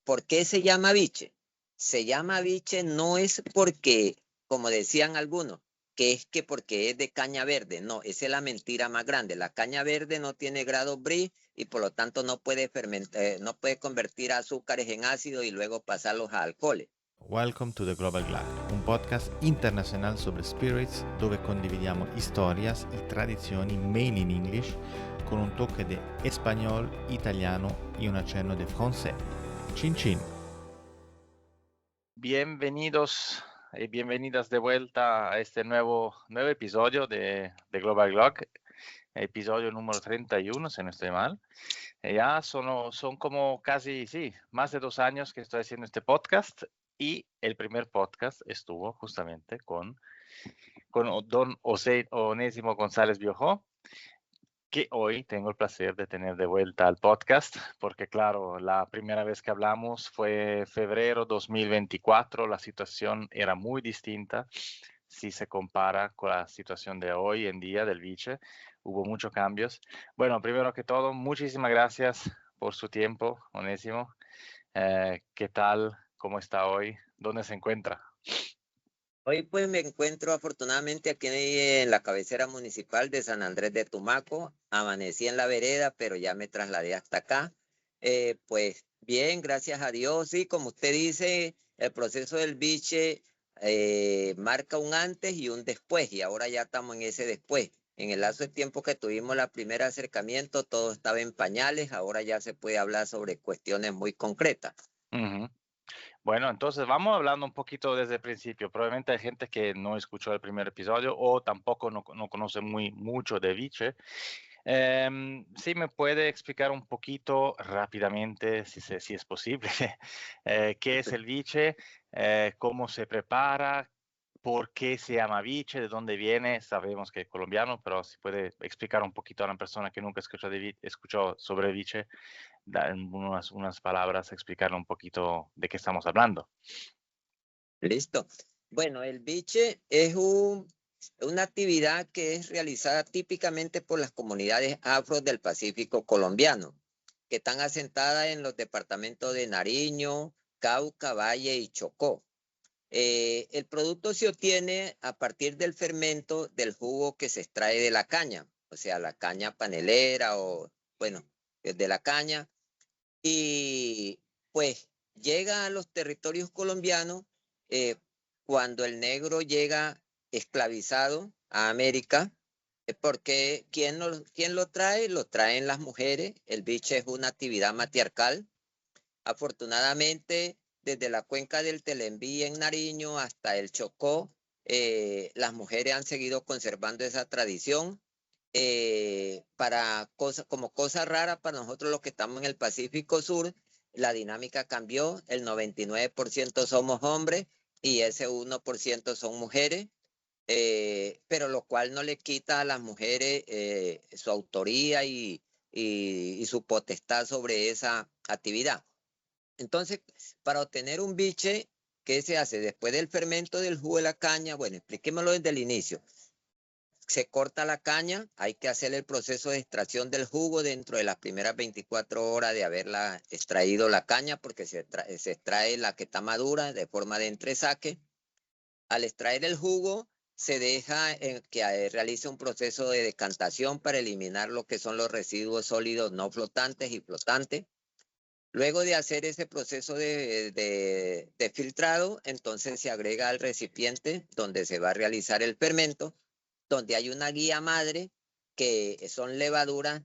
¿por qué se llama biche? Se llama biche no es porque, como decían algunos, que es que porque es de caña verde. No, esa es la mentira más grande. La caña verde no tiene grado Brie y por lo tanto no puede fermentar, no puede convertir azúcares en ácido y luego pasarlos a alcoholes. Welcome to The Global Glad, un podcast internacional sobre spirits dove condividiamo historias y tradizioni made in English con un toque de español, italiano y un accenno de francés. Chin chin. Bienvenidos y bienvenidas de vuelta a este nuevo episodio de Global Glad, episodio número 31, si no estoy mal. Ya son como casi, sí, más de 2 años que estoy haciendo este podcast y el primer podcast estuvo justamente con don Onésimo González Biojó, que hoy tengo el placer de tener de vuelta al podcast, porque claro, la primera vez que hablamos fue febrero 2024, la situación era muy distinta si se compara con la situación de hoy en día del biche. Hubo muchos cambios. Bueno, primero que todo, muchísimas gracias por su tiempo, Onésimo. ¿Qué tal? ¿Cómo está hoy? ¿Dónde se encuentra? Hoy pues me encuentro afortunadamente aquí en la cabecera municipal de San Andrés de Tumaco. Amanecí en la vereda, pero ya me trasladé hasta acá. Pues bien, gracias a Dios. Sí, como usted dice, el proceso del biche marca un antes y un después, y ahora ya estamos en ese después. En el lapso de tiempo que tuvimos el primer acercamiento, todo estaba en pañales, ahora ya se puede hablar sobre cuestiones muy concretas. Uh-huh. Bueno, entonces vamos hablando un poquito desde el principio. Probablemente hay gente que no escuchó el primer episodio o tampoco no conoce mucho de biche. Sí, me puede explicar un poquito rápidamente, si es posible, qué es el biche, cómo se prepara, por qué se llama biche, de dónde viene. Sabemos que es colombiano, pero si puede explicar un poquito a una persona que nunca escuchó sobre biche, dar unas palabras, explicarle un poquito de qué estamos hablando. Listo. Bueno, el biche es una actividad que es realizada típicamente por las comunidades afro del Pacífico colombiano, que están asentadas en los departamentos de Nariño, Cauca, Valle y Chocó. El producto se obtiene a partir del fermento del jugo que se extrae de la caña, o sea, la caña panelera o, bueno, de la caña. Y pues llega a los territorios colombianos eh, cuando el negro llega esclavizado a América, porque ¿quién lo trae? Lo traen las mujeres. El biche es una actividad matriarcal. Afortunadamente, desde la cuenca del Telembí en Nariño hasta el Chocó, las mujeres han seguido conservando esa tradición. Como cosa rara para nosotros los que estamos en el Pacífico Sur, la dinámica cambió. El 99% somos hombres y ese 1% son mujeres. Pero lo cual no le quita a las mujeres su autoría y su potestad sobre esa actividad. Entonces, para obtener un biche, ¿qué se hace? Después del fermento del jugo de la caña, bueno, expliquémoslo desde el inicio. Se corta la caña, hay que hacer el proceso de extracción del jugo dentro de las primeras 24 horas de haberla extraído la caña, porque se extrae la que está madura de forma de entresaque. Al extraer el jugo, se deja que realice un proceso de decantación para eliminar lo que son los residuos sólidos no flotantes y flotantes. Luego de hacer ese proceso de filtrado, entonces se agrega al recipiente donde se va a realizar el fermento, donde hay una guía madre que son levaduras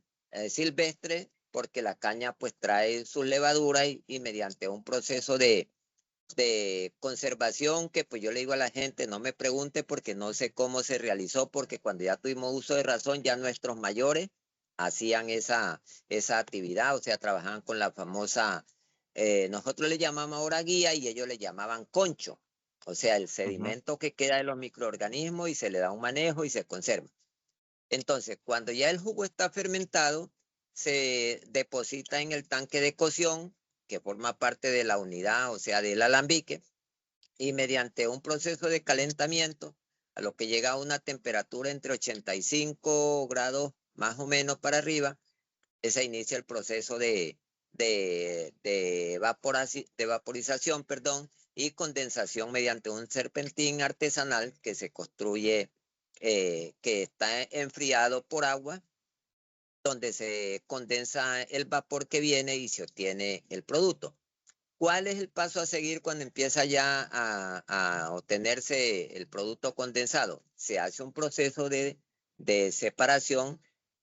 silvestres, porque la caña pues trae sus levaduras y mediante un proceso de conservación que pues yo le digo a la gente, no me pregunte porque no sé cómo se realizó, porque cuando ya tuvimos uso de razón, ya nuestros mayores hacían esa actividad, o sea, trabajaban con la famosa, nosotros le llamamos ahora guía y ellos le llamaban concho, o sea, el sedimento que queda de los microorganismos y se le da un manejo y se conserva. Entonces, cuando ya el jugo está fermentado, se deposita en el tanque de cocción, que forma parte de la unidad, o sea, del alambique, y mediante un proceso de calentamiento, a lo que llega a una temperatura entre 85 grados más o menos para arriba, se inicia el proceso de de vaporización, perdón, y condensación mediante un serpentín artesanal que se construye, que está enfriado por agua, donde se condensa el vapor que viene y se obtiene el producto. ¿Cuál es el paso a seguir cuando empieza ya a obtenerse el producto condensado? Se hace un proceso de separación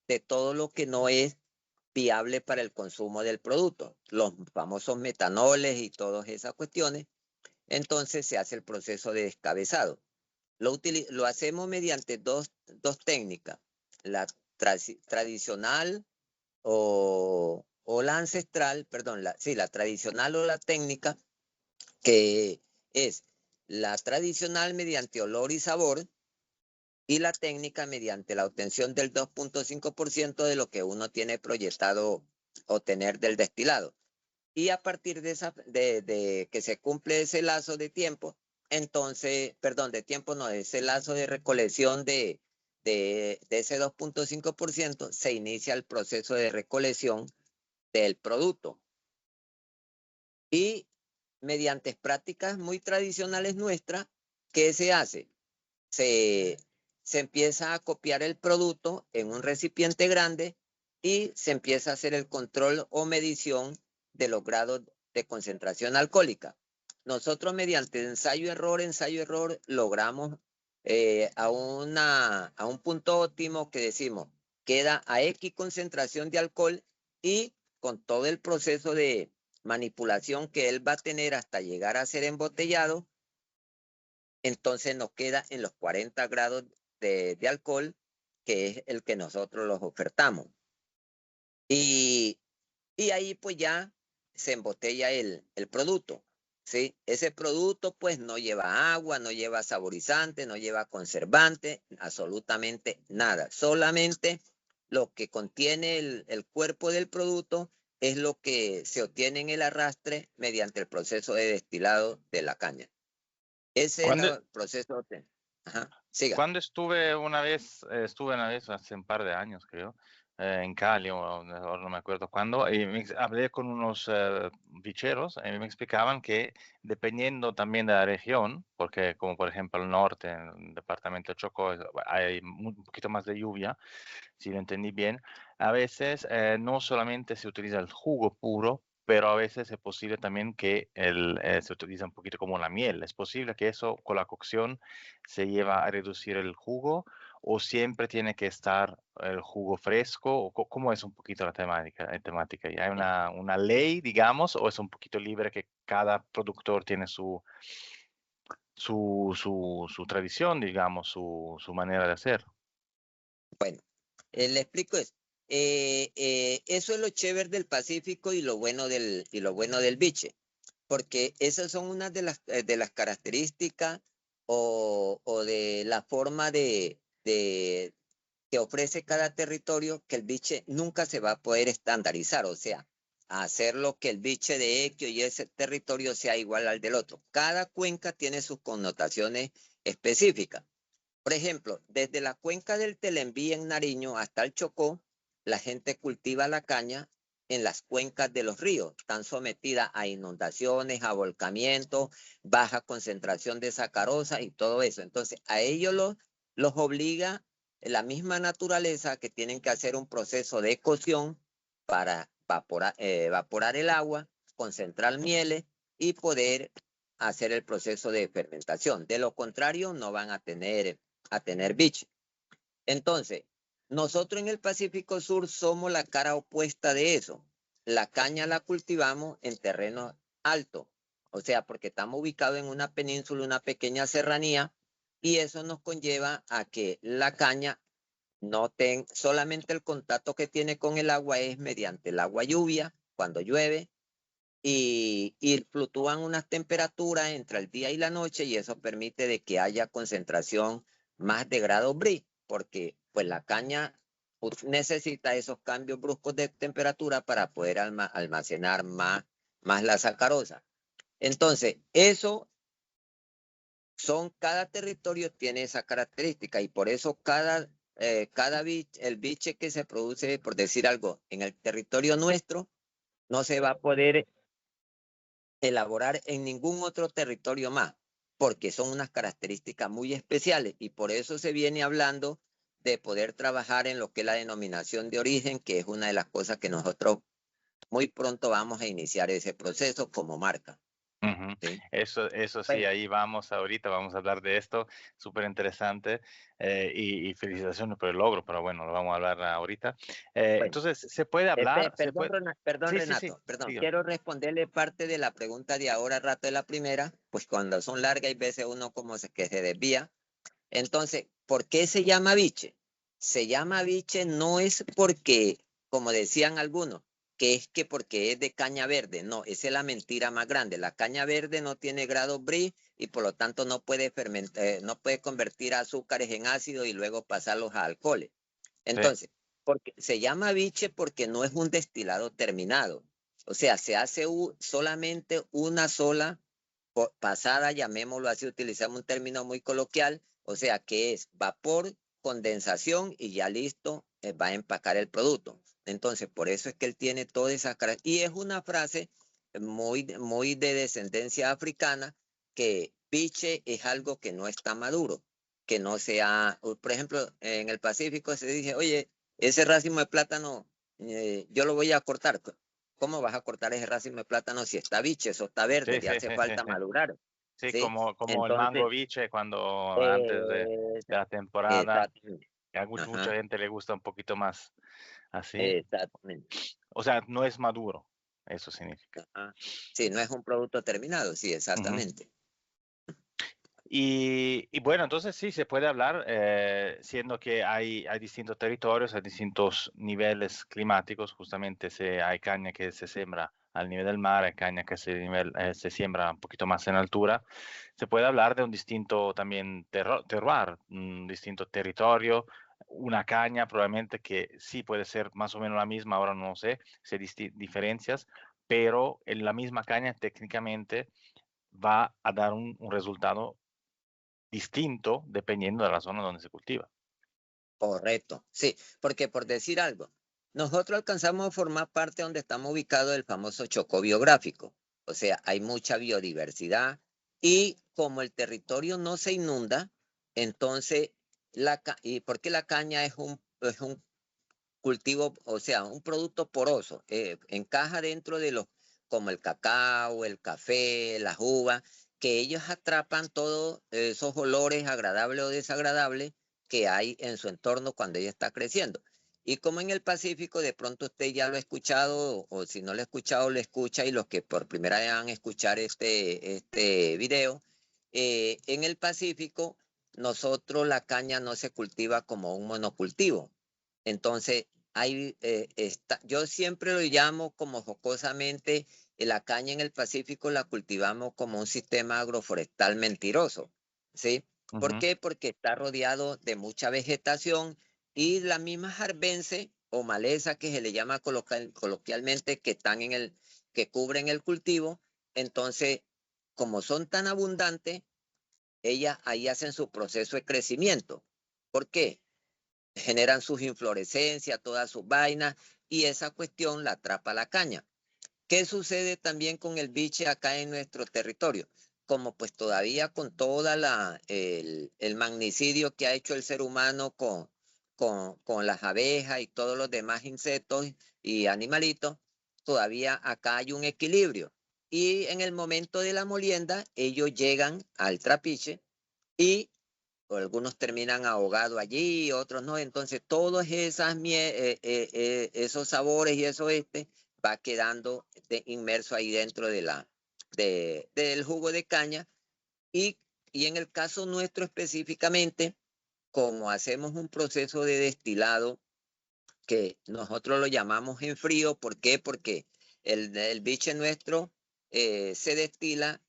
de todo lo que no es viable para el consumo del producto, los famosos metanoles y todas esas cuestiones. Entonces se hace el proceso de descabezado. Lo hacemos mediante dos técnicas, la tradicional o la ancestral, perdón, la tradicional o la técnica, que es la tradicional mediante olor y sabor, y la técnica mediante la obtención del 2.5% de lo que uno tiene proyectado obtener del destilado. Y a partir de que se cumple ese lazo de tiempo, entonces, perdón, de tiempo no, ese lazo de recolección de ese 2.5%, se inicia el proceso de recolección del producto. Y mediante prácticas muy tradicionales nuestras, ¿qué se hace? Se empieza a copiar el producto en un recipiente grande y se empieza a hacer el control o medición de los grados de concentración alcohólica. Nosotros mediante ensayo-error, logramos a un punto óptimo que decimos, queda a X concentración de alcohol, y con todo el proceso de manipulación que él va a tener hasta llegar a ser embotellado, entonces nos queda en los 40 grados de alcohol, que es el que nosotros los ofertamos. Y ahí pues ya se embotella el producto, ¿sí? Ese producto pues no lleva agua, no lleva saborizante, no lleva conservante, absolutamente nada. Solamente lo que contiene el cuerpo del producto es lo que se obtiene en el arrastre mediante el proceso de destilado de la caña. Ese es el proceso. Ajá, siga. Cuando estuve una vez hace un par de años, creo, en Cali, o no me acuerdo cuándo, y hablé con unos bicheros y me explicaban que dependiendo también de la región, porque como por ejemplo el norte, en el departamento de Chocó, hay un poquito más de lluvia, si lo entendí bien, a veces no solamente se utiliza el jugo puro, pero a veces es posible también que se utiliza un poquito como la miel. ¿Es posible que eso con la cocción se lleva a reducir el jugo, o siempre tiene que estar el jugo fresco? ¿O cómo es un poquito la temática? ¿Hay una ley, digamos, o es un poquito libre que cada productor tiene su tradición, digamos, su manera de hacer? Bueno, le explico eso. Eso es lo chévere del Pacífico y lo bueno del biche, porque esas son unas de las características o de la forma que ofrece cada territorio, que el biche nunca se va a poder estandarizar, o sea, hacer lo que el biche de Equio y ese territorio sea igual al del otro. Cada cuenca tiene sus connotaciones específicas. Por ejemplo, desde la cuenca del Telembí en Nariño hasta el Chocó, la gente cultiva la caña en las cuencas de los ríos. Están sometidas a inundaciones, a volcamientos, baja concentración de sacarosa y todo eso. Entonces, a ellos los obliga la misma naturaleza, que tienen que hacer un proceso de cocción para evaporar el agua, concentrar mieles y poder hacer el proceso de fermentación. De lo contrario, no van a tener biche. Entonces, nosotros en el Pacífico Sur somos la cara opuesta de eso. La caña la cultivamos en terreno alto, o sea, porque estamos ubicados en una península, una pequeña serranía, y eso nos conlleva a que la caña no tenga, solamente el contacto que tiene con el agua es mediante el agua lluvia, cuando llueve, y fluctúan unas temperaturas entre el día y la noche, y eso permite de que haya concentración más de grado Brie, porque pues la caña necesita esos cambios bruscos de temperatura para poder almacenar más la sacarosa. Entonces, cada territorio tiene esa característica, y por eso el biche que se produce, por decir algo, en el territorio nuestro, no se va a poder elaborar en ningún otro territorio más, porque son unas características muy especiales y por eso se viene hablando de poder trabajar en lo que es la denominación de origen, que es una de las cosas que nosotros muy pronto vamos a iniciar ese proceso como marca. Ujú. ¿Sí? Eso sí, Bueno, ahí vamos ahorita, vamos a hablar de esto, súper interesante, y felicitaciones por el logro, pero bueno, lo vamos a hablar ahorita. bueno. Entonces, ¿se puede hablar? ¿Se Perdón, puede? perdón, Sí, sí, sí, Renato, perdón. diga. Quiero responderle parte de la pregunta de ahora, rato de la primera, pues cuando son largas hay veces uno como que se desvía. Entonces, ¿por qué se llama biche? Se llama biche no es porque, como decían algunos, que es que porque es de caña verde. No, esa es la mentira más grande. La caña verde no tiene grado Brie y por lo tanto no puede fermentar, no puede convertir azúcares en ácido y luego pasarlos a alcoholes. Sí, Entonces, porque se llama biche porque no es un destilado terminado. O sea, se hace solamente una sola pasada, llamémoslo así, utilizamos un término muy coloquial, o sea, que es vapor, condensación y ya listo, va a empacar el producto. Entonces, por eso es que él tiene todas esas características. Y es una frase muy de descendencia africana, que biche es algo que no está maduro, que no sea, por ejemplo, en el Pacífico se dice, oye, ese racimo de plátano, yo lo voy a cortar. ¿Cómo vas a cortar ese racimo de plátano si está biche, eso está verde, sí, le sí, hace sí, sí, falta sí. madurar? Sí, ¿Sí? como el Entonces, mango biche cuando antes eh, de la temporada, exactamente. que a mucha Ajá, gente le gusta un poquito más así. exactamente. O sea, no es maduro, eso significa. Ajá. Sí, no es un producto terminado, sí, Ujú. exactamente. Y bueno, entonces sí, se puede hablar, siendo que hay distintos territorios, hay distintos niveles climáticos, justamente hay caña que se siembra al nivel del mar, hay caña que se siembra un poquito más en altura. Se puede hablar de un distinto también terroir, un distinto territorio, una caña probablemente que sí puede ser más o menos la misma, ahora no sé si hay diferencias, pero en la misma caña técnicamente va a dar un resultado distinto dependiendo de la zona donde se cultiva. Correcto, sí, porque por decir algo, nosotros alcanzamos a formar parte donde estamos ubicados del famoso Chocó biográfico. O sea, hay mucha biodiversidad y como el territorio no se inunda, entonces, ¿y por qué la caña es un cultivo, o sea, un producto poroso? Encaja dentro de los, como el cacao, el café, las uvas, que ellos atrapan todos esos olores agradables o desagradables que hay en su entorno cuando ella está creciendo. Y como en el Pacífico, de pronto usted ya lo ha escuchado, o si no lo ha escuchado, lo escucha, y los que por primera vez van a escuchar este video, en el Pacífico, nosotros la caña no se cultiva como un monocultivo. Entonces, yo siempre lo llamo como jocosamente, la caña en el Pacífico la cultivamos como un sistema agroforestal mentiroso, ¿sí? ¿Por Ujú. qué? Porque está rodeado de mucha vegetación y la misma jarbense o maleza que se le llama coloquialmente, que cubren el cultivo. Entonces, como son tan abundantes, ellas ahí hacen su proceso de crecimiento. ¿Por qué? Generan sus inflorescencias, todas sus vainas, y esa cuestión la atrapa la caña. ¿Qué sucede también con el biche acá en nuestro territorio? Como pues todavía con toda el magnicidio que ha hecho el ser humano con las abejas y todos los demás insectos y animalitos, todavía acá hay un equilibrio. Y en el momento de la molienda, ellos llegan al trapiche y o algunos terminan ahogados allí, otros no. Entonces, todos esos sabores y eso va quedando inmerso ahí dentro del jugo de caña. Y, y en el caso nuestro específicamente, como hacemos un proceso de destilado que nosotros lo llamamos en frío, ¿por qué? Porque el biche nuestro se destila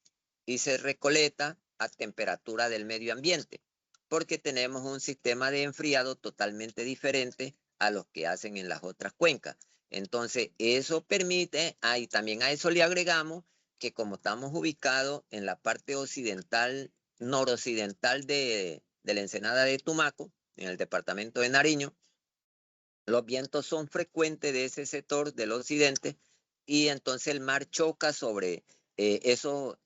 y se recoleta a temperatura del medio ambiente, porque tenemos un sistema de enfriado totalmente diferente a los que hacen en las otras cuencas. Entonces, eso permite, y también a eso le agregamos que como estamos ubicados en la parte occidental, noroccidental de la ensenada de Tumaco, en el departamento de Nariño, los vientos son frecuentes de ese sector del occidente, y entonces el mar choca sobre esos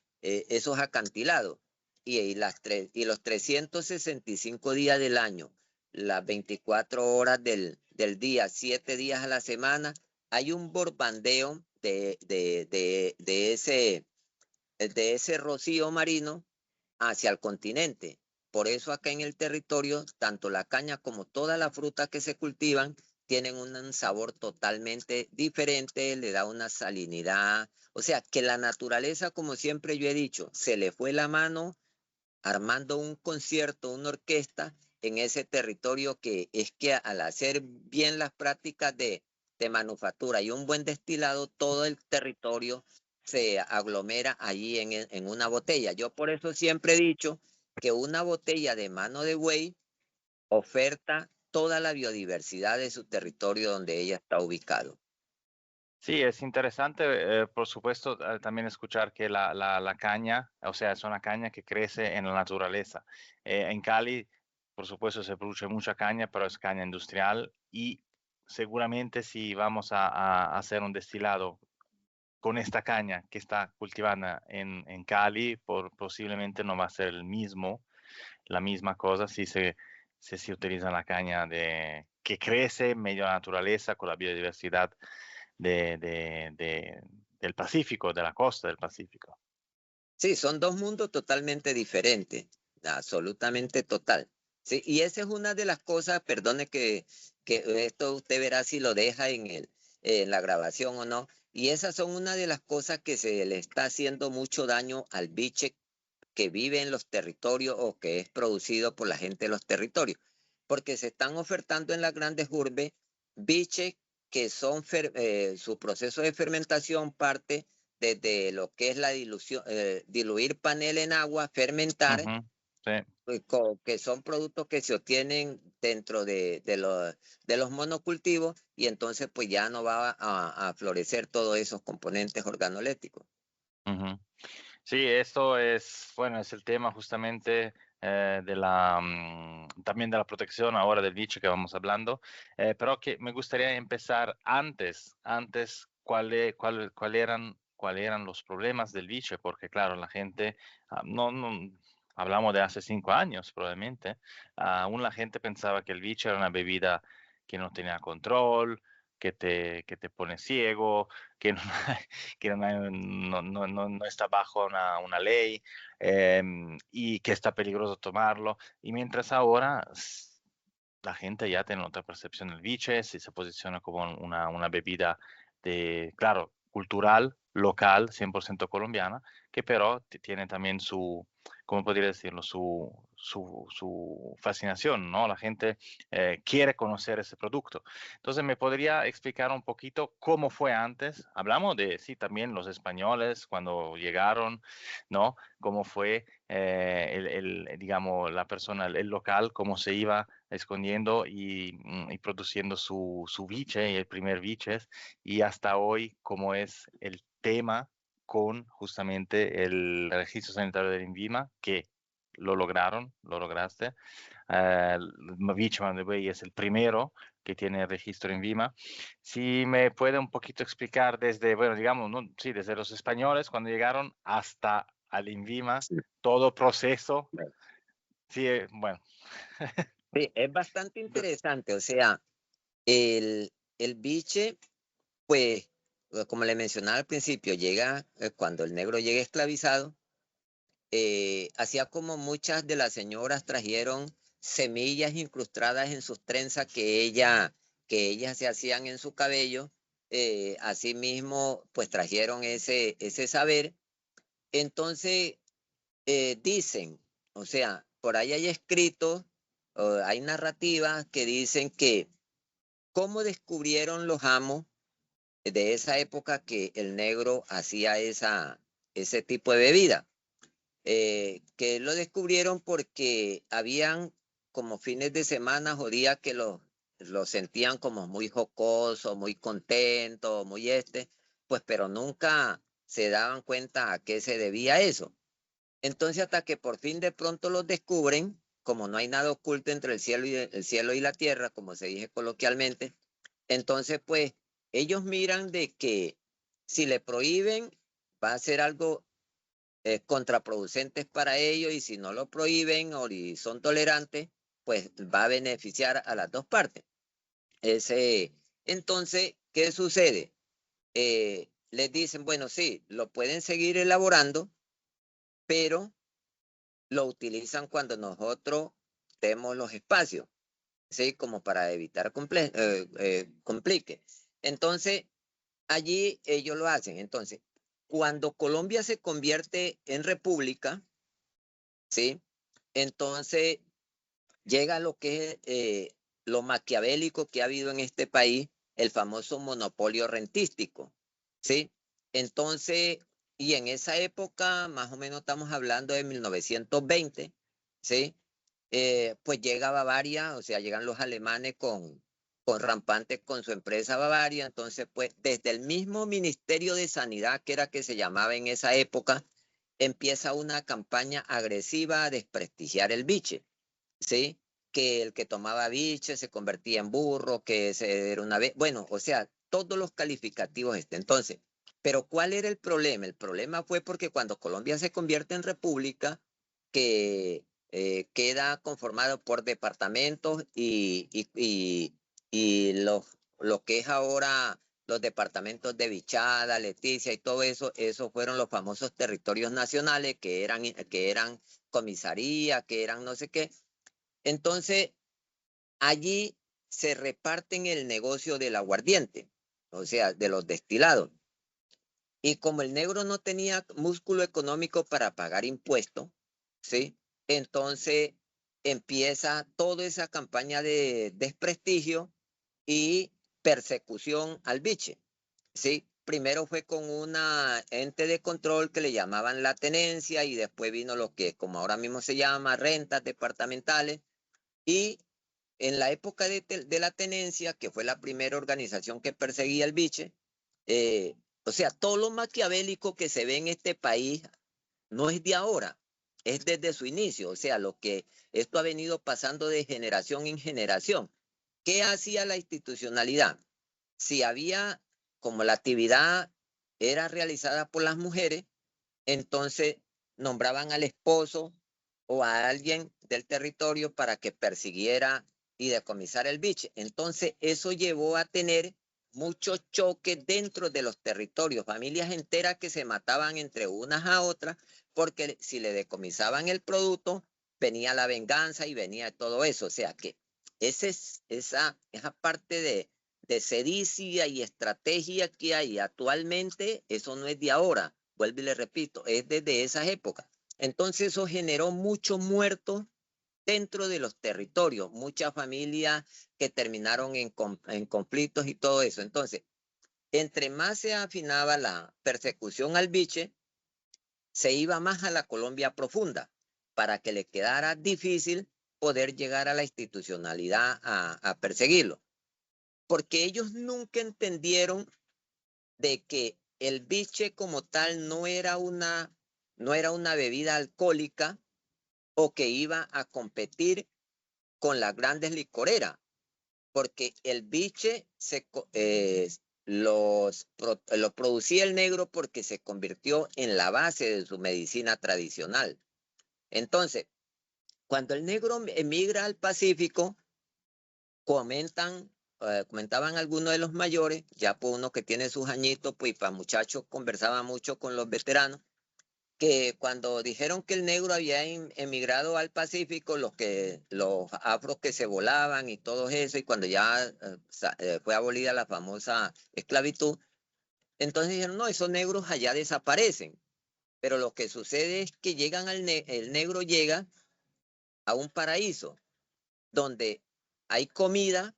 acantilados. Y los 365 días del año, las 24 horas del día, 7 días a la semana, hay un borbandeo de ese rocío marino hacia el continente. Por eso acá en el territorio, tanto la caña como todas las frutas que se cultivan tienen un sabor totalmente diferente, le da una salinidad. O sea, que la naturaleza, como siempre yo he dicho, se le fue la mano armando un concierto, una orquesta en ese territorio, que es que al hacer bien las prácticas de manufactura y un buen destilado, todo el territorio se aglomera allí en una botella. Yo por eso siempre he dicho que una botella de mano de buey oferta toda la biodiversidad de su territorio donde ella está ubicado. Sí, es interesante, por supuesto, también escuchar que la caña, o sea, es una caña que crece en la naturaleza. En Cali, por supuesto, se produce mucha caña, pero es caña industrial y seguramente si vamos a hacer un destilado con esta caña que está cultivada en Cali, posiblemente no va a ser la misma cosa si se utiliza la caña que crece en medio de la naturaleza con la biodiversidad del Pacífico, de la costa del Pacífico. Sí, son dos mundos totalmente diferentes, absolutamente total. Sí, y esa es una de las cosas, perdone que esto usted verá si lo deja en la grabación o no, y esas son una de las cosas que se le está haciendo mucho daño al biche que vive en los territorios o que es producido por la gente de los territorios, porque se están ofertando en las grandes urbes biches que son, su proceso de fermentación parte desde lo que es la dilución, diluir panela en agua, fermentar, Ujú, sí. que son productos que se obtienen dentro de los monocultivos, y entonces pues ya no va a florecer todos esos componentes organolépticos. Ujú. Sí, esto es, bueno, es el tema justamente también de la protección ahora del bicho que vamos hablando, pero que me gustaría empezar antes cuál eran los problemas del bicho, porque claro, la gente, no, hablamos de hace 5 años probablemente, aún la gente pensaba que el bicho era una bebida que no tenía control, que te pone ciego, que no, que no está bajo una ley, y que está peligroso tomarlo. Y mientras ahora la gente ya tiene otra percepción del biche, si se posiciona como una bebida claro, cultural, local, 100% colombiana, que pero tiene también ¿cómo podría decirlo? Su fascinación, ¿no? La gente quiere conocer ese producto. Entonces, ¿me podría explicar un poquito cómo fue antes? Hablamos de, sí, también los españoles cuando llegaron, ¿no? Cómo fue digamos, la persona, el local, cómo se iba escondiendo y produciendo su biche, y el primer biches, y hasta hoy cómo es el tema con justamente el registro sanitario del INVIMA, que lo lograste. Biche Van de Wey es el primero que tiene el registro INVIMA. Si me puede un poquito explicar desde, bueno, digamos, ¿no? Sí, desde los españoles cuando llegaron hasta al INVIMA, Sí. todo proceso. Bueno, Sí, bueno. sí, es bastante interesante, o sea, el biche, pues, como le mencionaba al principio, llega cuando el negro llega esclavizado, hacía como muchas de las señoras trajeron semillas incrustadas en sus trenzas que ellas se hacían en su cabello, asimismo, pues trajeron ese saber. Entonces, dicen, o sea, por ahí hay escritos, hay narrativas que dicen que cómo descubrieron los amos de esa época que el negro hacía ese tipo de bebida. Que lo descubrieron porque habían como fines de semana o días que lo sentían como muy jocoso, muy contento, muy pues pero nunca se daban cuenta a qué se debía eso. Entonces hasta que por fin de pronto los descubren, como no hay nada oculto entre el cielo y la tierra, como se dice coloquialmente, entonces pues ellos miran de que Si le prohíben, va a ser algo contraproducente para ellos, y si no lo prohíben o son tolerantes, pues va a beneficiar a las dos partes. Entonces, ¿qué sucede? Les dicen, bueno, sí, lo pueden seguir elaborando, pero lo utilizan cuando nosotros tenemos los espacios, ¿sí? Como para evitar complique. Entonces, allí ellos lo hacen. Entonces, cuando Colombia se convierte en república, ¿sí? Entonces, llega lo que es lo maquiavélico que ha habido en este país, el famoso monopolio rentístico, ¿sí? Entonces, y en esa época, más o menos estamos hablando de 1920, ¿sí? Pues llega Bavaria, o sea, llegan los alemanes con rampantes con su empresa Bavaria. Entonces, pues desde el mismo Ministerio de Sanidad, que era que se llamaba en esa época, empieza una campaña agresiva a desprestigiar el biche, ¿sí? Que el que tomaba biche se convertía en burro, que era una vez, bueno, o sea, todos los calificativos Entonces, pero ¿cuál era el problema? El problema fue porque cuando Colombia se convierte en república, que queda conformado por departamentos y lo que es ahora los departamentos de Vichada, Leticia y todo eso, esos fueron los famosos territorios nacionales que eran comisaría, que eran no sé qué. Entonces, allí se reparten el negocio del aguardiente, o sea, de los destilados. Y como el negro no tenía músculo económico para pagar impuestos, ¿sí? Entonces empieza toda esa campaña de desprestigio y persecución al biche, ¿sí? Primero fue con una ente de control que le llamaban la tenencia, y después vino lo que como ahora mismo se llama rentas departamentales. Y en la época de la tenencia, que fue la primera organización que perseguía el biche, o sea, todo lo maquiavélico que se ve en este país no es de ahora, es desde su inicio. O sea, lo que esto ha venido pasando de generación en generación. ¿Qué hacía la institucionalidad? Si había, como la actividad era realizada por las mujeres, entonces nombraban al esposo o a alguien del territorio para que persiguiera y decomisara el biche. Entonces eso llevó a tener muchos choques dentro de los territorios, familias enteras que se mataban entre unas a otras, porque si le decomisaban el producto, venía la venganza y venía todo eso. O sea que esa parte de sedicia y estrategia que hay actualmente, eso no es de ahora. Vuelvo y le repito, es desde esas épocas. Entonces eso generó muchos muertos dentro de los territorios, muchas familias que terminaron en conflictos y todo eso. Entonces, entre más se afinaba la persecución al biche, se iba más a la Colombia profunda, para que le quedara difícil poder llegar a la institucionalidad a perseguirlo. Porque ellos nunca entendieron de que el biche como tal no era una bebida alcohólica o que iba a competir con las grandes licoreras, porque el biche lo producía el negro porque se convirtió en la base de su medicina tradicional. Entonces, cuando el negro emigra al Pacífico, comentaban algunos de los mayores, ya por uno que tiene sus añitos, pues para muchachos conversaba mucho con los veteranos, que cuando dijeron que el negro había emigrado al Pacífico, los afros que se volaban y todo eso, y cuando ya fue abolida la famosa esclavitud, entonces dijeron, no, esos negros allá desaparecen. Pero lo que sucede es que el negro llega a un paraíso donde hay comida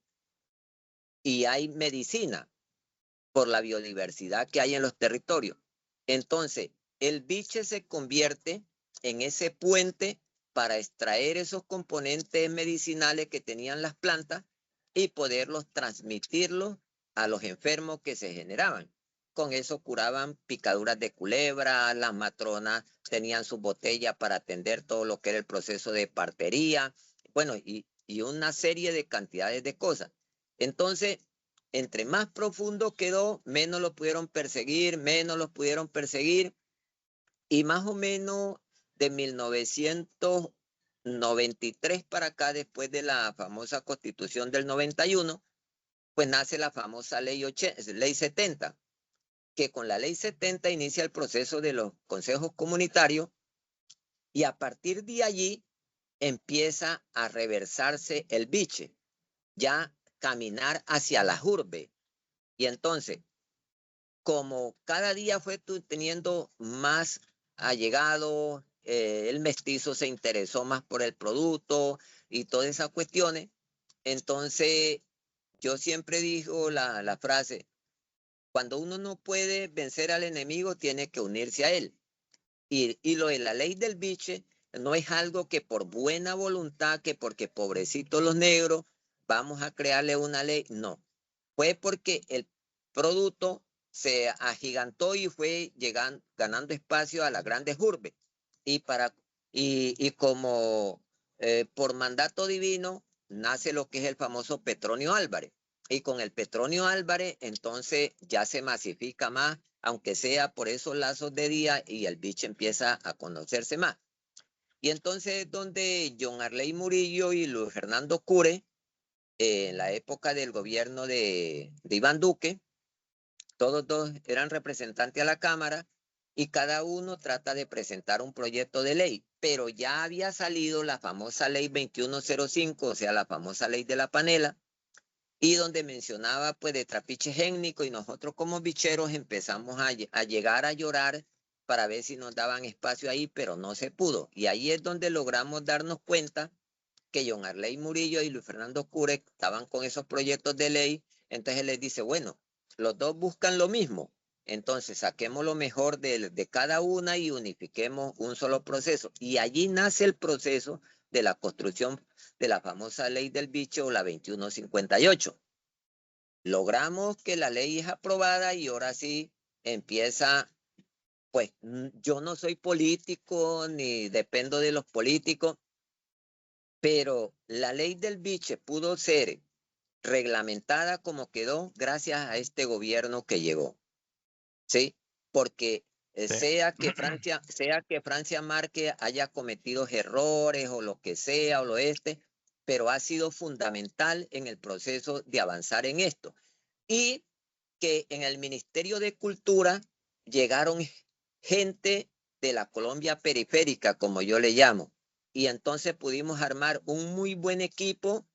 y hay medicina por la biodiversidad que hay en los territorios. Entonces, el biche se convierte en ese puente para extraer esos componentes medicinales que tenían las plantas y poderlos transmitirlos a los enfermos que se generaban. Con eso curaban picaduras de culebra, las matronas tenían sus botellas para atender todo lo que era el proceso de partería, bueno, y una serie de cantidades de cosas. Entonces, entre más profundo quedó, menos lo pudieron perseguir, y más o menos de 1993 para acá, después de la famosa Constitución del 91, pues nace la famosa ley 70, que con la ley 70 inicia el proceso de los consejos comunitarios, y a partir de allí empieza a reversarse el biche, ya caminar hacia la urbe. Y entonces, como cada día fue teniendo más allegados, el mestizo se interesó más por el producto y todas esas cuestiones, entonces yo siempre digo la frase: cuando uno no puede vencer al enemigo, tiene que unirse a él. Y lo de la ley del biche no es algo que por buena voluntad, que porque pobrecitos los negros, vamos a crearle una ley. No, fue porque el producto se agigantó y fue ganando espacio a las grandes urbes. Y como por mandato divino nace lo que es el famoso Petronio Álvarez. Y con el Petronio Álvarez entonces ya se masifica más, aunque sea por esos lazos de día, y el bicho empieza a conocerse más. Y entonces donde John Arley Murillo y Luis Fernando Cure, en la época del gobierno de Iván Duque, todos dos eran representantes a la Cámara, y cada uno trata de presentar un proyecto de ley, pero ya había salido la famosa ley 2105, o sea, la famosa ley de la panela, y donde mencionaba pues de trapiche étnico, y nosotros como bicheros empezamos a llegar a llorar para ver si nos daban espacio ahí, pero no se pudo. Y ahí es donde logramos darnos cuenta que John Arley Murillo y Luis Fernando Cure estaban con esos proyectos de ley. Entonces él les dice, bueno, los dos buscan lo mismo, entonces saquemos lo mejor de cada una y unifiquemos un solo proceso. Y allí nace el proceso de la construcción de la famosa ley del bicho, o la 2158. Logramos que la ley es aprobada, y ahora sí empieza, pues yo no soy político ni dependo de los políticos, pero la ley del biche pudo ser reglamentada como quedó gracias a este gobierno que llegó, ¿sí? Porque Sí. sea que Francia Márquez haya cometido errores o lo que sea, pero ha sido fundamental en el proceso de avanzar en esto. Y que en el Ministerio de Cultura llegaron gente de la Colombia periférica, como yo le llamo, y entonces pudimos armar un muy buen equipo.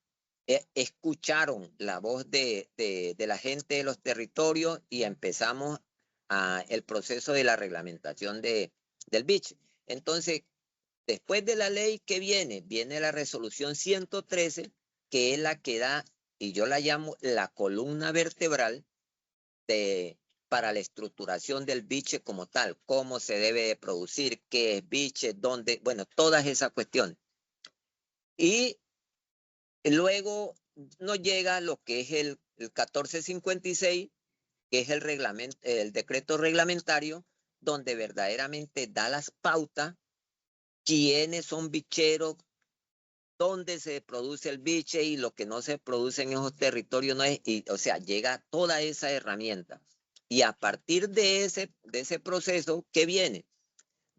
Escucharon la voz de la gente de los territorios, y empezamos el proceso de la reglamentación del biche. Entonces, después de la ley que viene la resolución 113, que es la que da, y yo la llamo la columna vertebral para la estructuración del biche como tal, cómo se debe de producir, qué es biche, dónde, bueno, todas esas cuestiones. Y luego nos llega lo que es el 1456, que es el decreto reglamentario, donde verdaderamente da las pautas, quiénes son bicheros, dónde se produce el biche, y lo que no se produce en esos territorios no es, o sea, llega toda esa herramienta. Y a partir de ese proceso, ¿qué viene?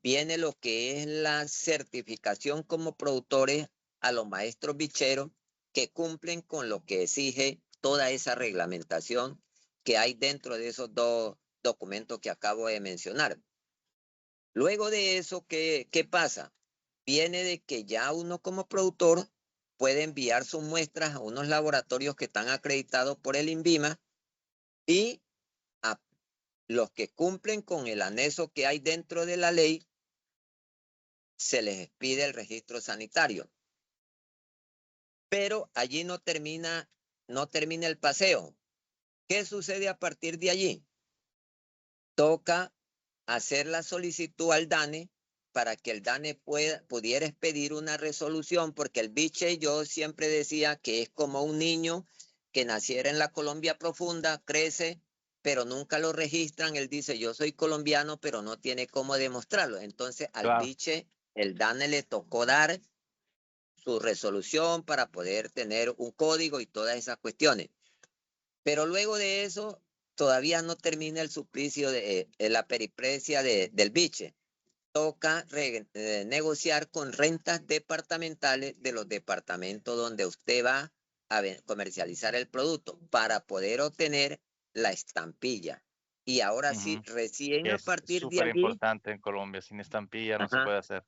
Viene lo que es la certificación como productores a los maestros bicheros, que cumplen con lo que exige toda esa reglamentación que hay dentro de esos dos documentos que acabo de mencionar. Luego de eso, ¿qué pasa? Viene de que ya uno como productor puede enviar sus muestras a unos laboratorios que están acreditados por el INVIMA, y a los que cumplen con el anexo que hay dentro de la ley se les pide el registro sanitario. Pero allí no termina el paseo. ¿Qué sucede a partir de allí? Toca hacer la solicitud al DANE para que el DANE pudiera expedir una resolución, porque el biche, yo siempre decía que es como un niño que naciera en la Colombia profunda, crece, pero nunca lo registran. Él dice, yo soy colombiano, pero no tiene cómo demostrarlo. Entonces al biche, el DANE le tocó dar su resolución para poder tener un código y todas esas cuestiones. Pero luego de eso, todavía no termina el suplicio de la periprecia del biche. Toca negociar con rentas departamentales de los departamentos donde usted va a comercializar el producto para poder obtener la estampilla. Y ahora sí, recién Que a es partir de súper allí, importante en Colombia. Sin estampilla no se ajá, puede hacer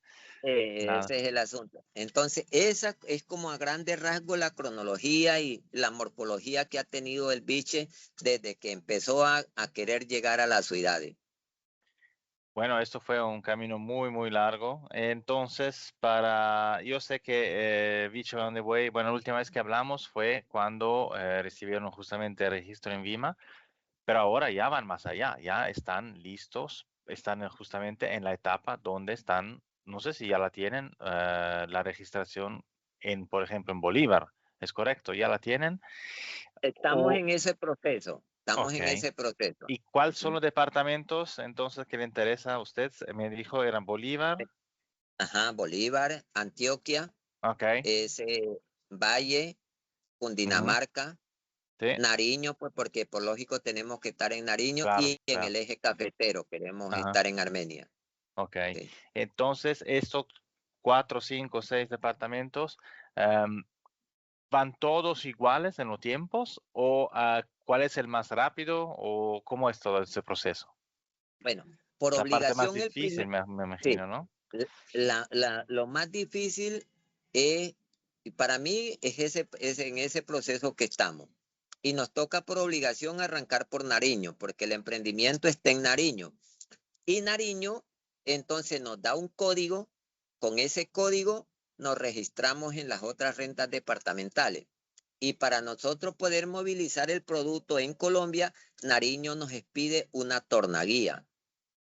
nada. ese es el asunto. Entonces, esa es como a grandes rasgos la cronología y la morfología que ha tenido el biche desde que empezó a querer llegar a las ciudades. Bueno, esto fue un camino muy, muy largo. Entonces, yo sé que Bicho on the Way, bueno, la última vez que hablamos fue cuando recibieron justamente el registro en Vima, pero ahora ya van más allá, ya están listos, están justamente en la etapa donde están, no sé si ya la tienen, la registración por ejemplo, en Bolívar. ¿Es correcto? ¿Ya la tienen? Estamos O, en ese proceso, estamos ok. en ese proceso. ¿Y cuáles son los departamentos entonces que le interesa a usted? Me dijo eran Bolívar. Ajá, Bolívar, Antioquia, Ok. ese Valle, Ujú. Cundinamarca, Sí, Nariño, pues porque por lógico tenemos que estar en Nariño claro, y en claro. el eje cafetero queremos Ajá, estar en Armenia. ok. Sí. Entonces, estos 4, 5, 6 departamentos, em, ¿van todos iguales en los tiempos? ¿O cuál es el más rápido? ¿O cómo es todo ese proceso? Bueno, por La parte más obligación el difícil, primer, me sí, imagino, ¿no? lo más difícil es, y para mí es en ese proceso que estamos. Y nos toca por obligación arrancar por Nariño, porque el emprendimiento está en Nariño. Y Nariño entonces nos da un código, con ese código nos registramos en las otras rentas departamentales. Y para nosotros poder movilizar el producto en Colombia, Nariño nos expide una tornaguía.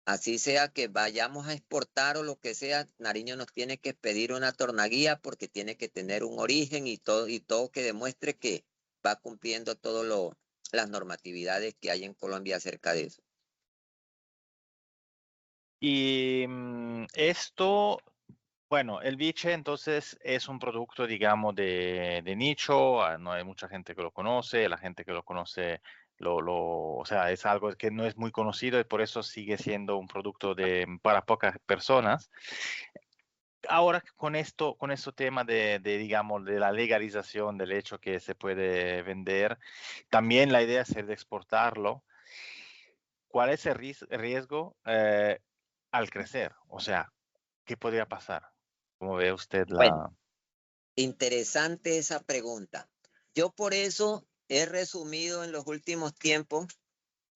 Así sea que vayamos a exportar o lo que sea, Nariño nos tiene que pedir una tornaguía porque tiene que tener un origen y todo que demuestre que va cumpliendo todas las normatividades que hay en Colombia acerca de eso. Y esto, bueno, el biche entonces es un producto, digamos, de nicho, no hay mucha gente que lo conoce, la gente que lo conoce, o sea, es algo que no es muy conocido y por eso sigue siendo un producto para pocas personas. Ahora con esto tema digamos, de la legalización del hecho que se puede vender, también la idea es el de exportarlo. ¿Cuál es el riesgo al crecer? O sea, ¿qué podría pasar? ¿Cómo ve usted Bueno, la... interesante esa pregunta. Yo por eso he resumido en los últimos tiempos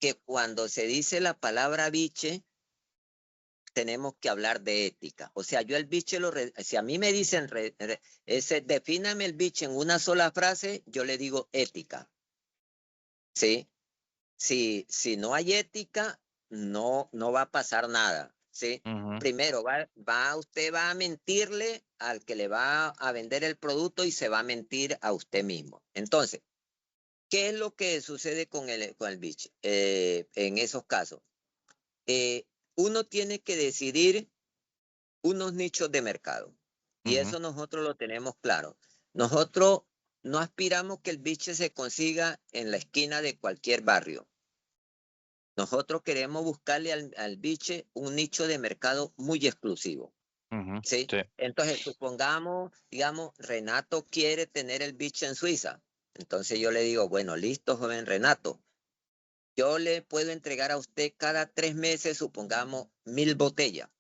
que cuando se dice la palabra biche, tenemos que hablar de ética. O sea, yo el biche si a mí me dicen, defíname el biche en una sola frase, yo le digo ética. ¿Sí? Si no hay ética, no va a pasar nada. ¿Sí? Ujú, Primero, usted va a mentirle al que le va a vender el producto y se va a mentir a usted mismo. Entonces, ¿qué es lo que sucede con el biche en esos casos? Eh, Uno tiene que decidir unos nichos de mercado. Y ujú, eso nosotros lo tenemos claro. Nosotros no aspiramos que el biche se consiga en la esquina de cualquier barrio. Nosotros queremos buscarle al biche un nicho de mercado muy exclusivo. ujú, ¿Sí? sí, Entonces, supongamos, digamos, Renato quiere tener el biche en Suiza. Entonces yo le digo, bueno, listo, joven Renato. Yo le puedo entregar a usted cada 3 meses, supongamos, 1000 botellas.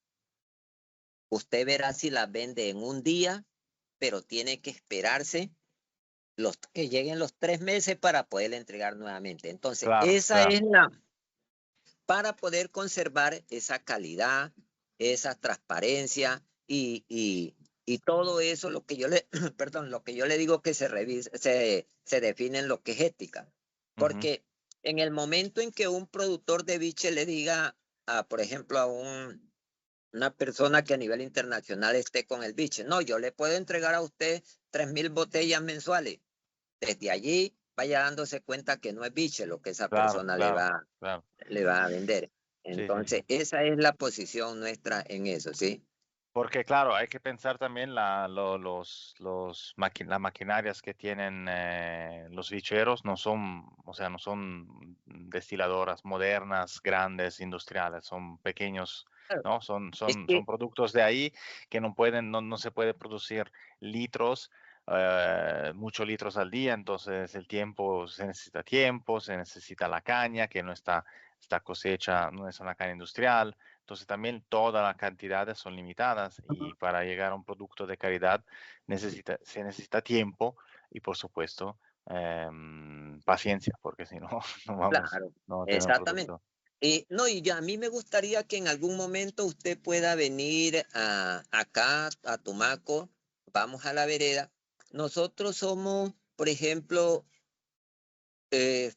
Usted verá si las vende en un día, pero tiene que esperarse que lleguen los 3 meses para poderle entregar nuevamente. Entonces, claro, esa claro. es para poder conservar esa calidad, esa transparencia y todo eso, lo que yo le, perdón, lo que yo le digo que se define en lo que es ética. Ujú, Porque en el momento en que un productor de biche le diga, por ejemplo, una persona que a nivel internacional esté con el biche, no, yo le puedo entregar a usted 3000 botellas mensuales. Desde allí vaya dándose cuenta que no es biche lo que esa claro, persona claro, claro. le va a vender. Sí, sí, sí. Entonces, esa es la posición nuestra en eso, ¿sí? Porque claro, hay que pensar también las maquinarias que tienen los bicheros no son, o sea, no son destiladoras modernas, grandes, industriales, son pequeños, Claro. ¿no? Son, Es son, son que, productos de ahí que no pueden, no se puede producir litros, muchos litros al día, entonces tiempo, se necesita la caña, que no está cosecha, no es una caña industrial. Entonces también todas las cantidades son limitadas y para llegar a un producto de calidad se necesita tiempo y por supuesto paciencia, porque si no, claro, no vamos a tener un exactamente. producto. No, y ya a mí me gustaría que en algún momento usted pueda venir acá a Tumaco, vamos a la vereda. Nosotros somos, por ejemplo,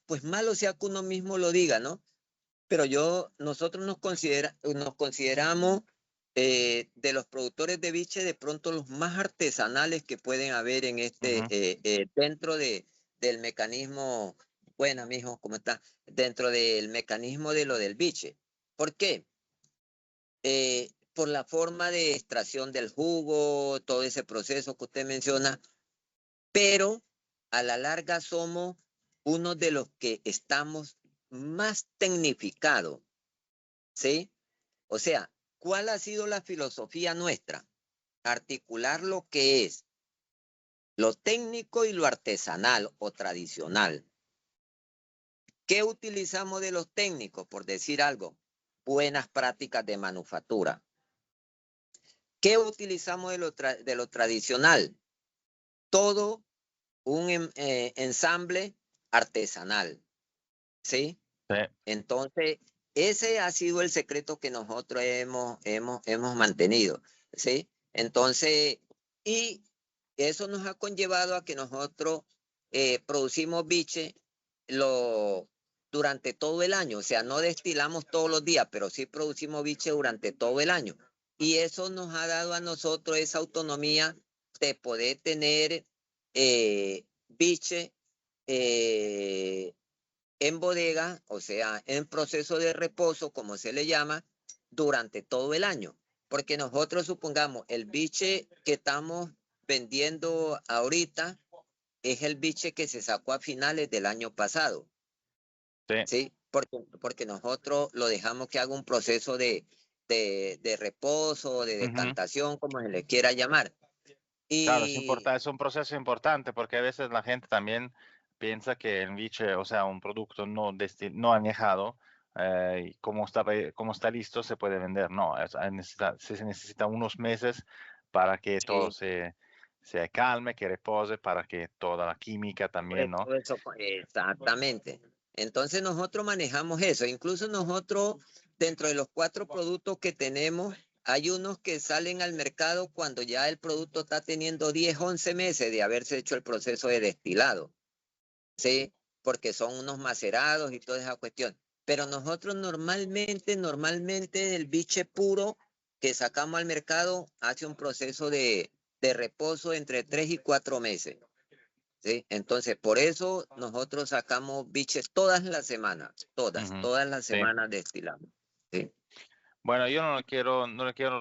pues malo sea que uno mismo lo diga, ¿no? Pero nosotros nos consideramos de los productores de biche de pronto los más artesanales que pueden haber en Ujú. dentro del mecanismo, buena, mijo, ¿cómo está? Dentro del mecanismo de lo del biche. ¿Por qué? Por la forma de extracción del jugo, todo ese proceso que usted menciona, pero a la larga somos uno de los que estamos más tecnificados, ¿sí? O sea, ¿cuál ha sido la filosofía nuestra? Articular lo que es lo técnico y lo artesanal o tradicional. ¿Qué utilizamos de los técnicos? Por decir algo, buenas prácticas de manufactura. ¿Qué utilizamos de lo tradicional? Todo un ensamble artesanal, ¿sí? Sí. Entonces, ese ha sido el secreto que nosotros hemos mantenido, ¿sí? Entonces, y eso nos ha conllevado a que nosotros producimos biche lo, durante todo el año, o sea, no destilamos todos los días, pero sí producimos biche durante todo el año. Y eso nos ha dado a nosotros esa autonomía de poder tener biche en bodega, o sea, en proceso de reposo, como se le llama, durante todo el año. Porque nosotros supongamos, el biche que estamos vendiendo ahorita es el biche que se sacó a finales del año pasado, Sí, ¿sí? Porque nosotros lo dejamos que haga un proceso de reposo, de ujú. decantación, como se le quiera llamar. Claro, Y es un proceso importante porque a veces la gente también piensa que el biche, o sea, un producto no añejado, y como está listo, se puede vender. No, se necesita unos meses para que todo sí, se calme, que repose, para que toda la química también, ¿no? todo eso, exactamente. Entonces nosotros manejamos eso. Incluso nosotros, dentro de los 4 productos que tenemos, hay unos que salen al mercado cuando ya el producto está teniendo 10, 11 meses de haberse hecho el proceso de destilado, ¿sí? Porque son unos macerados y toda esa cuestión. Pero nosotros normalmente el biche puro que sacamos al mercado hace un proceso de reposo entre 3 y 4 meses. ¿Sí? Entonces, por eso nosotros sacamos biches todas las semanas, Ujú. todas las Sí. semanas destilamos. ¿Sí? Bueno, yo no le quiero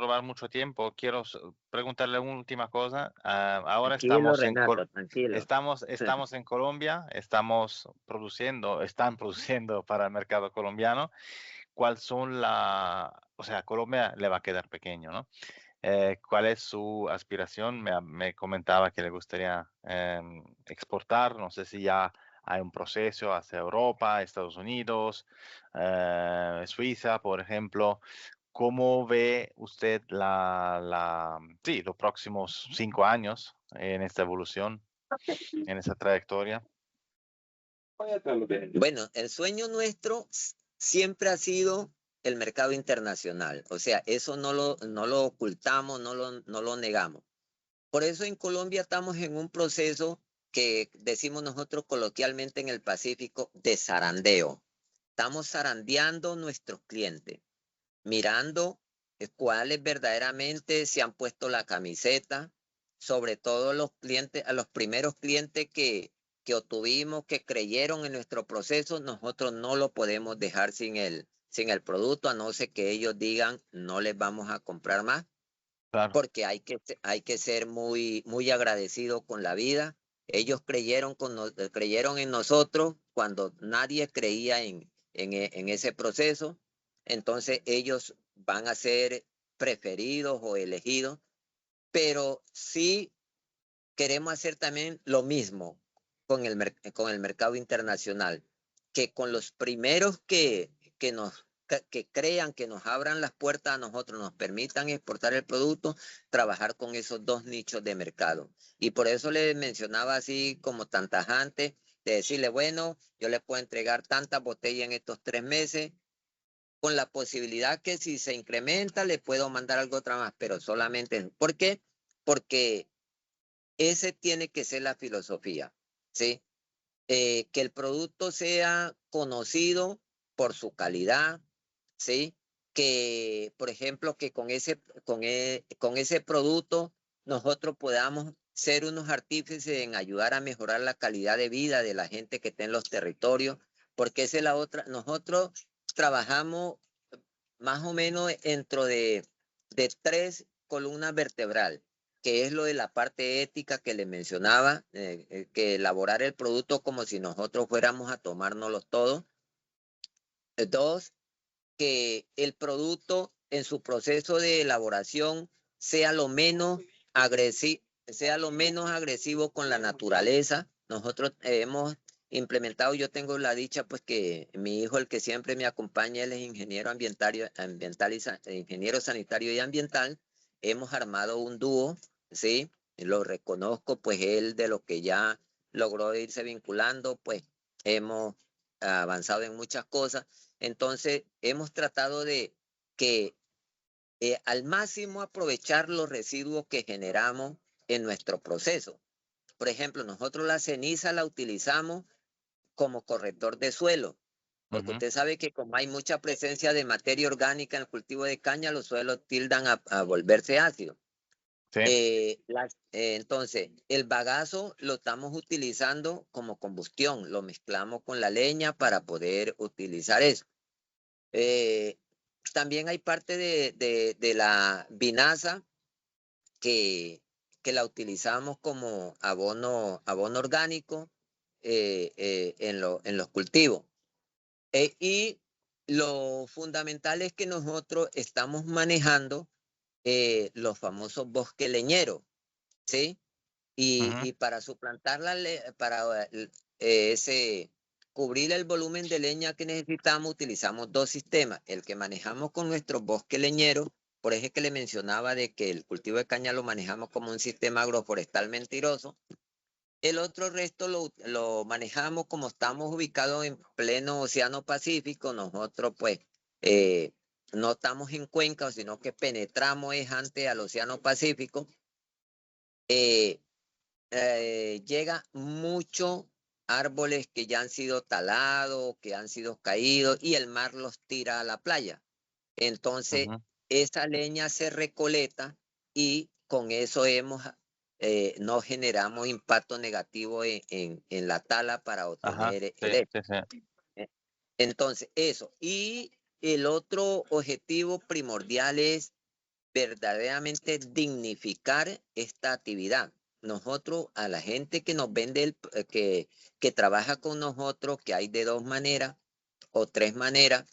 robar mucho tiempo. Quiero preguntarle una última cosa. Ahora Tranquilo, Renato, tranquilo. estamos en Colombia, están produciendo para el mercado colombiano. ¿Cuál son o sea, Colombia le va a quedar pequeño, ¿no? ¿Cuál es su aspiración? Me comentaba que le gustaría exportar. No sé si ya hay un proceso hacia Europa, Estados Unidos, Suiza, por ejemplo. ¿Cómo ve usted sí, los próximos 5 años en esta evolución, en esa trayectoria? Bueno, el sueño nuestro siempre ha sido el mercado internacional. O sea, eso no lo ocultamos, no lo negamos. Por eso en Colombia estamos en un proceso que decimos nosotros coloquialmente en el Pacífico de zarandeo. Estamos zarandeando nuestros clientes, mirando cuáles verdaderamente se han puesto la camiseta, sobre todo los clientes, a los primeros clientes que obtuvimos, que creyeron en nuestro proceso, nosotros no lo podemos dejar sin el producto, a no ser que ellos digan no les vamos a comprar más. Claro. porque hay que ser muy, muy agradecido con la vida. Ellos creyeron en nosotros cuando nadie creía en ese proceso. Entonces ellos van a ser preferidos o elegidos, pero sí queremos hacer también lo mismo con el mercado internacional, que con los primeros que crean, que nos abran las puertas a nosotros, nos permitan exportar el producto, trabajar con esos dos nichos de mercado. Y por eso le mencionaba así como tan tajante, de decirle, bueno, yo le puedo entregar tantas botellas en estos 3 meses, con la posibilidad que si se incrementa le puedo mandar algo otra más, pero solamente, ¿por qué? Porque ese tiene que ser la filosofía, ¿sí? Que el producto sea conocido por su calidad, ¿sí? Que, por ejemplo, que con ese producto nosotros podamos ser unos artífices en ayudar a mejorar la calidad de vida de la gente que está en los territorios, porque esa es la otra. Nosotros trabajamos más o menos dentro de 3 columnas vertebrales, que es lo de la parte ética que le mencionaba, que elaborar el producto como si nosotros fuéramos a tomárnoslo todo. 2, que el producto en su proceso de elaboración sea lo menos agresivo con la naturaleza. Nosotros hemos implementado, yo tengo la dicha pues que mi hijo, el que siempre me acompaña, él es ingeniero ingeniero sanitario y ambiental. Hemos armado un dúo, ¿sí? Lo reconozco, pues él de lo que ya logró irse vinculando, pues hemos avanzado en muchas cosas. Entonces, hemos tratado de que al máximo aprovechar los residuos que generamos en nuestro proceso. Por ejemplo, nosotros la ceniza la utilizamos como corrector de suelo, porque usted sabe que como hay mucha presencia de materia orgánica en el cultivo de caña, los suelos tildan a volverse ácidos. Sí. Entonces, el bagazo lo estamos utilizando como combustión, lo mezclamos con la leña para poder utilizar eso. También hay parte de la vinaza que la utilizamos como abono orgánico en los cultivos. Y lo fundamental es que nosotros estamos manejando los famosos bosques leñeros, ¿sí? Y para suplantar para cubrir el volumen de leña que necesitamos, utilizamos 2 sistemas. El que manejamos con nuestros bosques leñeros, por eso es que le mencionaba de que el cultivo de caña lo manejamos como un sistema agroforestal mentiroso. El otro resto lo manejamos como estamos ubicados en pleno Océano Pacífico. Nosotros pues no estamos en Cuenca, sino que penetramos antes al Océano Pacífico. Llega muchos árboles que ya han sido talados, que han sido caídos, y el mar los tira a la playa. Entonces, esa leña se recolecta y con eso no generamos impacto negativo en la tala para obtener el Sí, éxito. sí. Entonces, eso. Y el otro objetivo primordial es verdaderamente dignificar esta actividad. Nosotros, a la gente que nos vende, que trabaja con nosotros, que hay de 2 maneras o 3 maneras.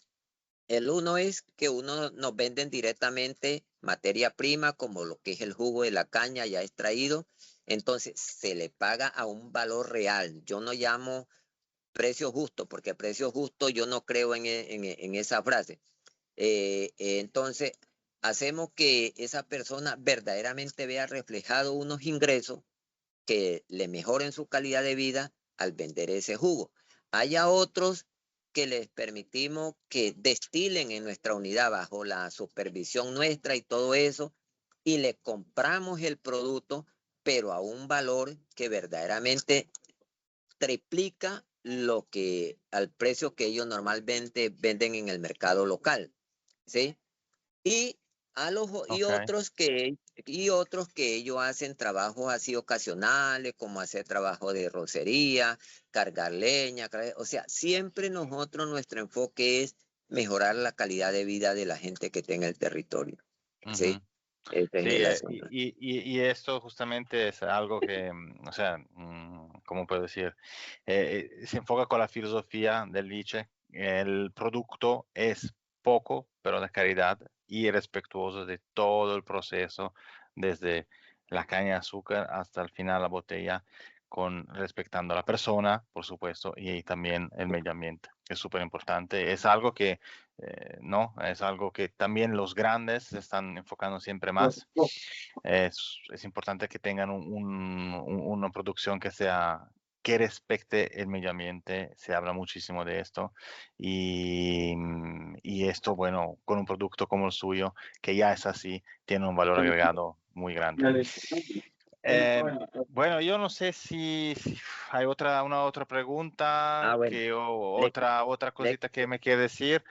El uno es que uno nos venden directamente materia prima, como lo que es el jugo de la caña ya extraído. Entonces, se le paga a un valor real. Yo no llamo precio justo, porque precio justo yo no creo en esa frase. Entonces, hacemos que esa persona verdaderamente vea reflejado unos ingresos que le mejoren su calidad de vida al vender ese jugo. Haya otros que les permitimos que destilen en nuestra unidad bajo la supervisión nuestra y todo eso, y le compramos el producto, pero a un valor que verdaderamente triplica al precio que ellos normalmente venden en el mercado local, ¿sí? Y otros que ellos hacen trabajos así ocasionales, como hacer trabajo de rocería, cargar leña, o sea, siempre nuestro enfoque es mejorar la calidad de vida de la gente que está en el territorio, ¿sí? Ese es Sí, el asunto. y esto justamente es algo que, o sea, ¿cómo puedo decir? Se enfoca con la filosofía del Liche. El producto es poco, pero de calidad y respetuoso de todo el proceso, desde la caña de azúcar hasta el final la botella, con respetando a la persona, por supuesto, y también el medio ambiente, que es súper importante. Es algo que, no, es algo que también los grandes se están enfocando siempre más. Es importante que tengan una producción que sea que respecte el medio ambiente, se habla muchísimo de esto y esto, bueno, con un producto como el suyo, que ya es así, tiene un valor agregado muy grande. Eh, bueno, yo no sé si hay una otra pregunta Bueno, o le, otra le- cosita que me quiere decir.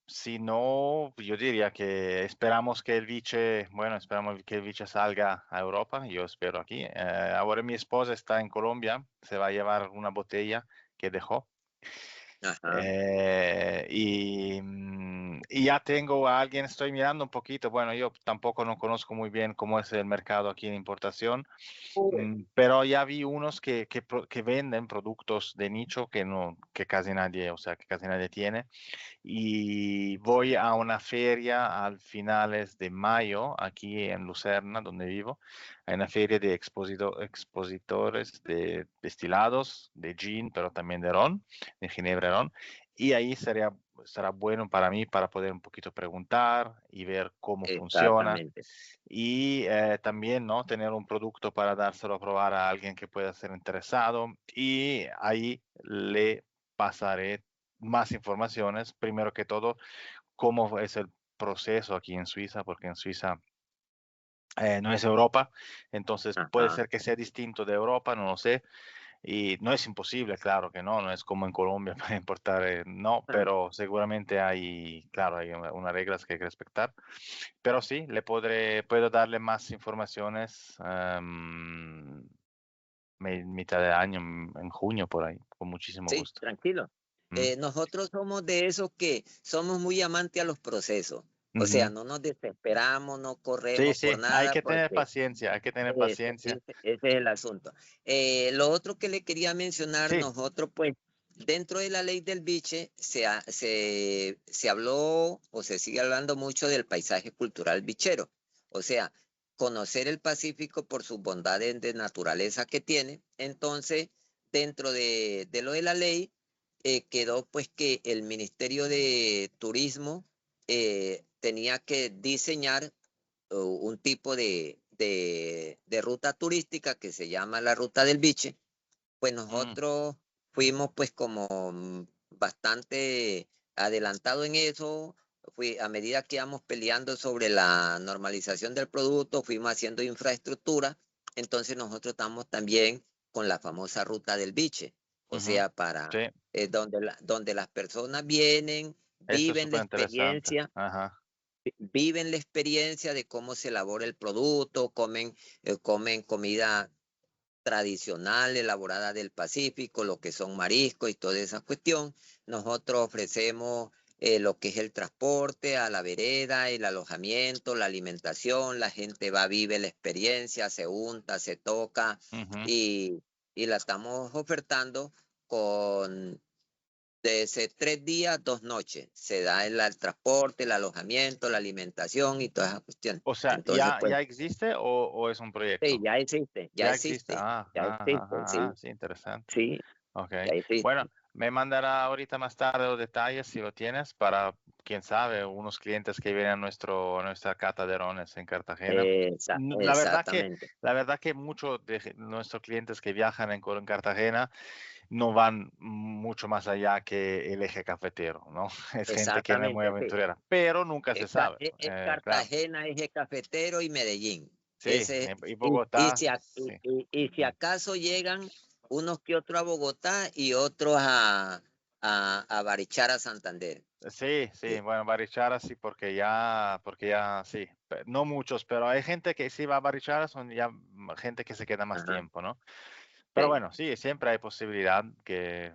Si no, yo diría que esperamos que el biche, bueno, esperamos que el biche salga a Europa, yo espero aquí. Ahora mi esposa está en Colombia, se va a llevar una botella que dejó. ajá, Y ya tengo a alguien, estoy mirando un poquito, bueno, yo tampoco no conozco muy bien cómo es el mercado aquí en importación, pero ya vi unos que venden productos de nicho que no, que casi nadie, o sea, que casi nadie tiene y voy a una feria al finales de mayo aquí en Lucerna, donde vivo. Hay una feria de expositores de destilados, de gin, pero también de ron, de ginebra ron. Y ahí será bueno para mí para poder un poquito preguntar y ver cómo funciona. exactamente. Y también, ¿no? Tener un producto para dárselo a probar a alguien que pueda ser interesado. Y ahí le pasaré más informaciones. Primero que todo, cómo es el proceso aquí en Suiza, porque en Suiza no es Europa, entonces puede Ajá. ser que sea distinto de Europa, no lo sé, y no es imposible, claro que no, no es como en Colombia para importar, no, pero seguramente hay, claro, hay unas reglas que hay que respetar, pero sí, puedo darle más informaciones mitad de año, en junio por ahí, con muchísimo Sí, gusto. tranquilo. ¿Mm? Nosotros somos de esos que somos muy amantes a los procesos. O sea, Ujú. no nos desesperamos, no Sí, corremos sí, por hay nada, que tener porque paciencia, hay que tener ese, paciencia. ese- ese es el asunto. Lo otro que le quería mencionar, Sí, nosotros, pues, dentro de la ley del biche se habló o se sigue hablando mucho del paisaje cultural bichero. O sea, conocer el Pacífico por sus bondades de naturaleza que tiene. Entonces, dentro de lo de la ley, quedó pues que el Ministerio de Turismo tenía que diseñar un tipo de ruta turística que se llama la Ruta del Biche. Pues mm, nosotros fuimos pues como bastante adelantado en eso. A medida que íbamos peleando sobre la normalización del producto, fuimos haciendo infraestructura. Entonces nosotros estamos también con la famosa Ruta del Biche. O ujú, sea, para sí, donde las personas vienen, eso es viven la súper interesante. experiencia Ajá. viven la experiencia de cómo se elabora el producto, comen comida tradicional elaborada del Pacífico, lo que son mariscos y toda esa cuestión. Nosotros ofrecemos lo que es el transporte a la vereda, el alojamiento, la alimentación, la gente va, vive la experiencia, se unta, se toca Ujú. y, y la estamos ofertando con de ese 3 días, 2 noches. Se da el transporte, el alojamiento, la alimentación y todas esas cuestiones. O sea, Entonces, pues, ya existe o es un sí, proyecto? ya existe, ya Ya existe. existe, Ah, ya ah, ah, existe, ah, sí, ah, sí, interesante. sí, Ok. ya Bueno, existe. me mandará ahorita más tarde los detalles si lo tienes para, quién sabe, unos clientes que vienen a nuestra cata de rones en Cartagena. La verdad Exactamente. la verdad que muchos de nuestros clientes que viajan en Cartagena no van mucho más allá que el eje cafetero, ¿no? Es gente que no es muy Exactamente, sí. aventurera, pero nunca se sabe. Es Claro, Cartagena, Eje Cafetero y Medellín. sí, Ese, y y Bogotá, si, sí. y si Ujú. acaso llegan unos que otros a Bogotá y otros a Barichara, Santander. Sí, sí, bueno, Barichara sí, porque ya, sí, no muchos, pero hay gente que sí va a Barichara, son ya gente que se queda más Ajá. tiempo, ¿no? Pero Sí. bueno, sí, siempre hay posibilidad que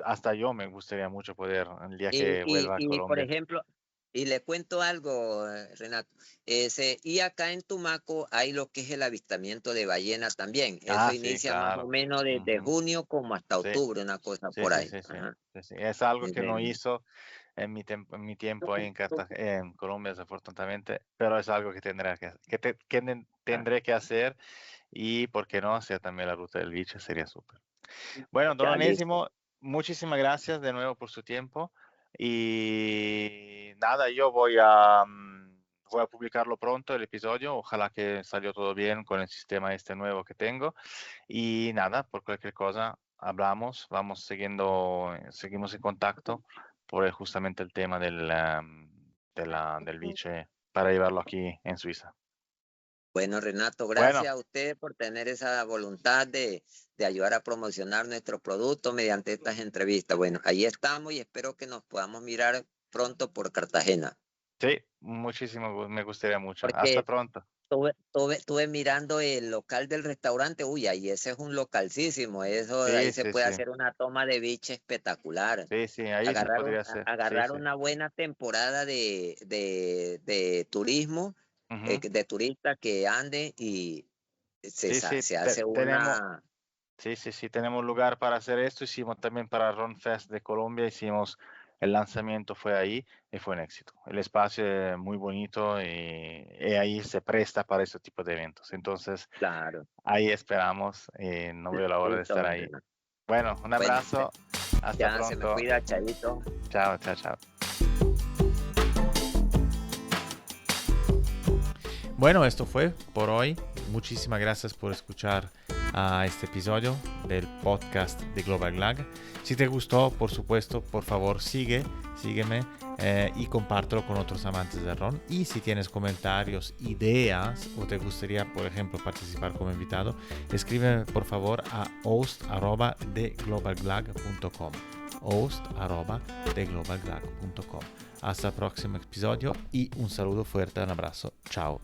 hasta yo me gustaría mucho poder, el día Y, que y, vuelva a y por Colombia. ejemplo, Y le cuento algo, Renato. Y acá en Tumaco hay lo que es el avistamiento de ballena también. Eso Sí, inicia más o claro. menos desde junio como hasta Sí, octubre, una cosa sí, por sí, ahí. sí, sí, Ajá. sí, sí. Es algo que no Ese- hizo en mi tiempo ahí en Colombia, desafortunadamente, pero es algo que tendré que hacer y, ¿por qué no?, hacer también la ruta del biche, sería súper. Bueno, don Ya, listo. Onésimo, muchísimas gracias de nuevo por su tiempo y nada, yo voy a publicarlo pronto, el episodio, ojalá que salió todo bien con el sistema este nuevo que tengo y nada, por cualquier cosa hablamos, seguimos en contacto por justamente el tema del biche para llevarlo aquí en Suiza. Bueno, Renato, Bueno, gracias a usted por tener esa voluntad de ayudar a promocionar nuestro producto mediante estas entrevistas. Bueno, ahí estamos y espero que nos podamos mirar pronto por Cartagena. sí, me gustaría mucho. Hasta Porque pronto. estuve mirando el local del restaurante, uy, ahí ese es un localcísimo, eso de Sí, ahí se sí, puede sí. hacer una toma de biche espectacular. Sí, sí, ahí se podría hacer. Sí, Agarrar sí. una buena temporada de turismo, Ujú. de turistas que ande y Sí, sí, se hace una, sí, sí, sí, tenemos lugar para hacer esto. Hicimos también para Ron Fest de Colombia, hicimos el lanzamiento, fue ahí y fue un éxito. El espacio es muy bonito y ahí se presta para este tipo de eventos. Entonces, claro, ahí esperamos y no veo la hora de listo, estar don ahí. Renato. Bueno, un Bueno, abrazo. Hasta ya se me pronto. cuida, Chayito. Chao, chao, chao. Bueno, esto fue por hoy. Muchísimas gracias por escuchar a este episodio del podcast de Global Glag. Si te gustó, por supuesto, por favor sígueme y compártelo con otros amantes del ron. Y si tienes comentarios, ideas o te gustaría, por ejemplo, participar como invitado, escríbeme por favor a host@theglobalglag.com host@theglobalglag.com. Hasta el próximo episodio y un saludo fuerte, un abrazo. Chao.